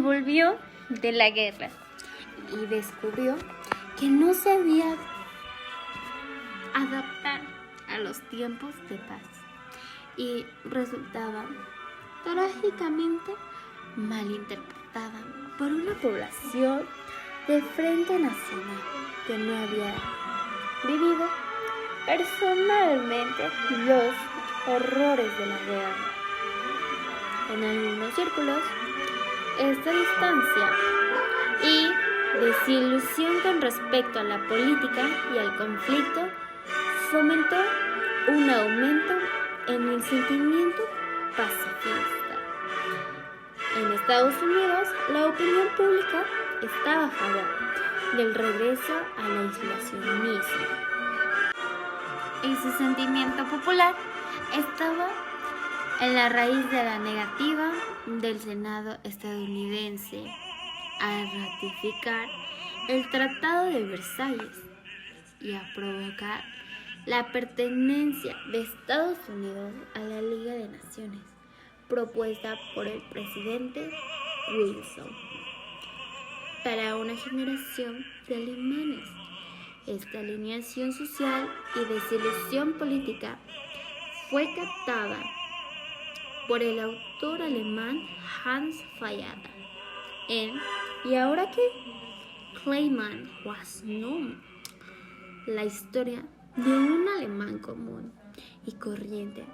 volvió de la guerra y descubrió que no sabía adaptar a los tiempos de paz y resultaba trágicamente malinterpretada por una población de Frente Nacional que no había vivido personalmente los horrores de la guerra. En algunos círculos, esta distancia y desilusión con respecto a la política y al conflicto fomentó un aumento en el sentimiento pacifista. En Estados Unidos, la opinión pública estaba a favor del regreso al aislacionismo. Ese sentimiento popular estaba en la raíz de la negativa del Senado estadounidense a ratificar el Tratado de Versalles y a provocar la pertenencia de Estados Unidos a la Liga de Naciones, propuesta por el presidente Wilson. Para una generación de alemanes, esta alineación social y desilusión política fue captada por el autor alemán Hans Fayada en ¿Y ahora qué? Kleiman was known, la historia de un alemán común y corriente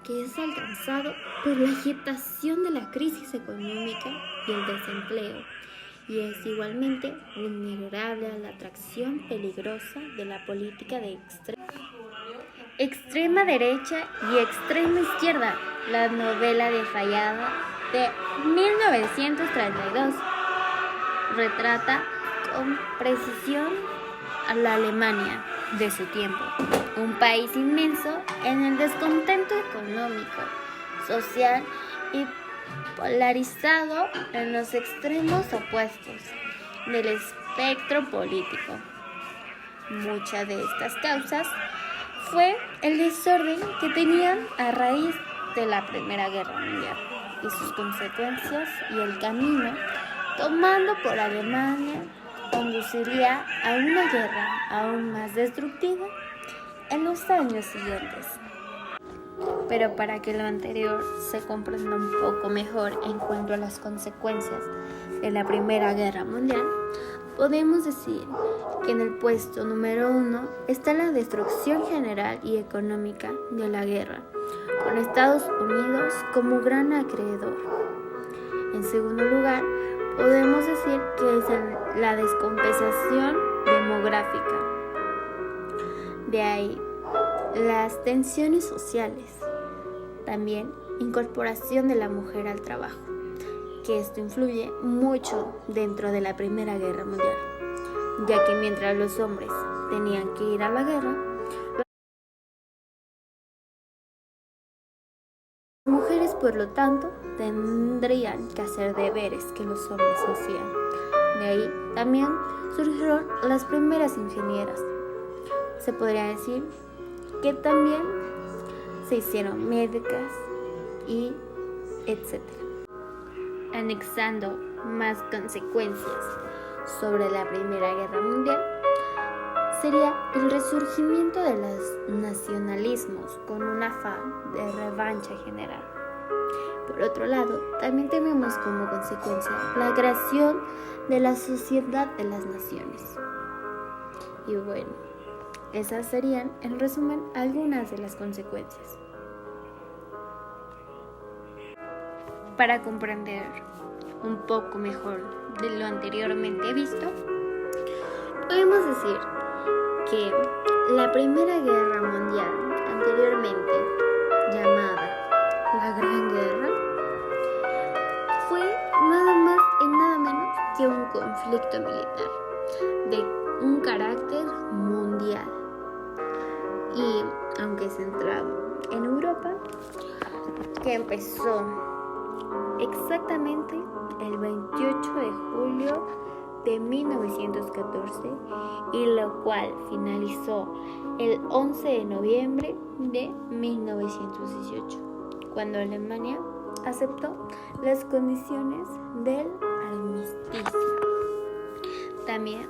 que es alcanzado por la agitación de la crisis económica y el desempleo, y es igualmente vulnerable a la atracción peligrosa de la política de extrema derecha y extrema izquierda. La novela de Fayada de 1932 retrata con precisión a la Alemania de su tiempo, un país inmenso en el descontento económico, social y polarizado en los extremos opuestos del espectro político. Muchas de estas causas fue el desorden que tenían a raíz de la Primera Guerra Mundial y sus consecuencias, y el camino tomando por Alemania conduciría a una guerra aún más destructiva en los años siguientes. Pero para que lo anterior se comprenda un poco mejor en cuanto a las consecuencias de la Primera Guerra Mundial, podemos decir que en el puesto número 1 está la destrucción general y económica de la guerra, con Estados Unidos como gran acreedor. En segundo lugar, podemos decir que es la descompensación demográfica. De ahí las tensiones sociales. También incorporación de la mujer al trabajo, que esto influye mucho dentro de la Primera Guerra Mundial, ya que mientras los hombres tenían que ir a la guerra, las mujeres, por lo tanto, tendrían que hacer deberes que los hombres hacían. De ahí también surgieron las primeras ingenieras. Se podría decir que también se hicieron médicas y etc. Anexando más consecuencias sobre la Primera Guerra Mundial, sería el resurgimiento de los nacionalismos con un afán de revancha general. Por otro lado, también tenemos como consecuencia la creación de la Sociedad de las Naciones. Y bueno, esas serían, en resumen, algunas de las consecuencias. Para comprender un poco mejor de lo anteriormente visto, podemos decir que la Primera Guerra Mundial, anteriormente llamada la Gran Guerra, fue nada más y nada menos que un conflicto militar de un carácter mundial, y aunque centrado en Europa, que empezó exactamente el 28 de julio de 1914 y lo cual finalizó el 11 de noviembre de 1918, cuando Alemania aceptó las condiciones del armisticio. También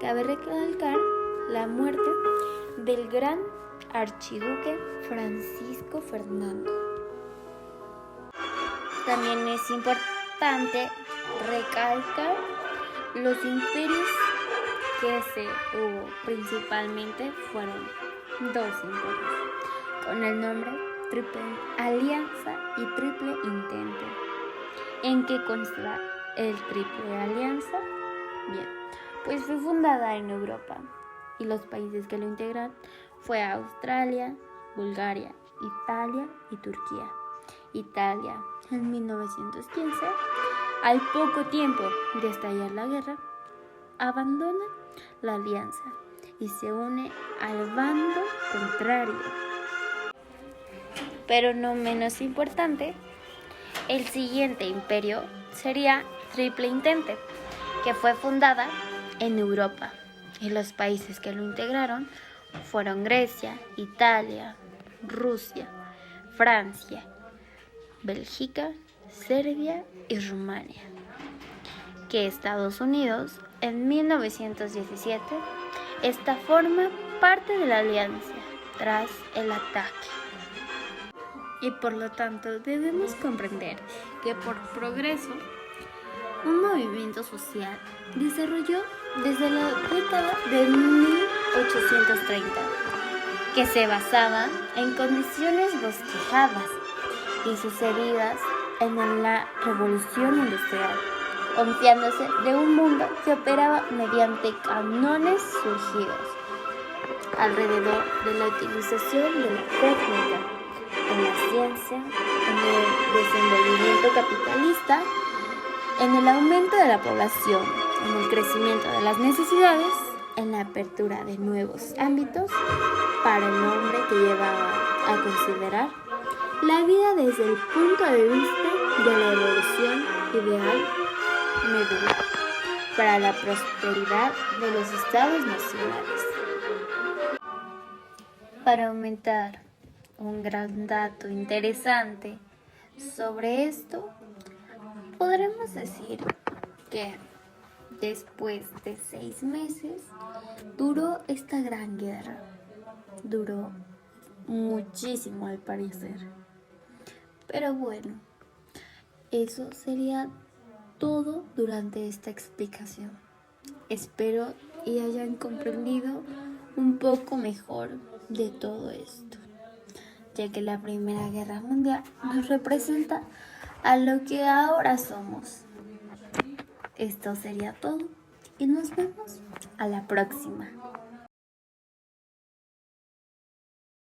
cabe recalcar la muerte del gran archiduque Francisco Fernando. También es importante recalcar los imperios que se hubo. Principalmente fueron dos imperios con el nombre Triple Alianza y Triple Intento. ¿En qué consta el Triple Alianza? Bien, pues fue fundada en Europa y los países que lo integran fue Australia, Bulgaria, Italia y Turquía. Italia, en 1915, al poco tiempo de estallar la guerra, abandona la alianza y se une al bando contrario. Pero no menos importante, el siguiente imperio sería Triple Entente, que fue fundada en Europa y los países que lo integraron fueron Grecia, Italia, Rusia, Francia, Bélgica, Serbia y Rumania. Que Estados Unidos en 1917 esta forma parte de la alianza tras el ataque. Y por lo tanto debemos comprender que por progreso un movimiento social desarrolló desde la década de 1830 que se basaba en condiciones bosquejadas y sucedidas en la Revolución Industrial, confiándose de un mundo que operaba mediante cánones surgidos alrededor de la utilización de la técnica, en la ciencia, en el desenvolvimiento capitalista, en el aumento de la población, en el crecimiento de las necesidades, en la apertura de nuevos ámbitos para el hombre que llevaba a considerar la vida desde el punto de vista de la evolución ideal medular para la prosperidad de los estados nacionales. Para aumentar un gran dato interesante sobre esto, podremos decir que después de 6 meses duró esta gran guerra. Duró muchísimo al parecer. Pero bueno, eso sería todo durante esta explicación. Espero y hayan comprendido un poco mejor de todo esto, ya que la Primera Guerra Mundial nos representa a lo que ahora somos. Esto sería todo y nos vemos a la próxima.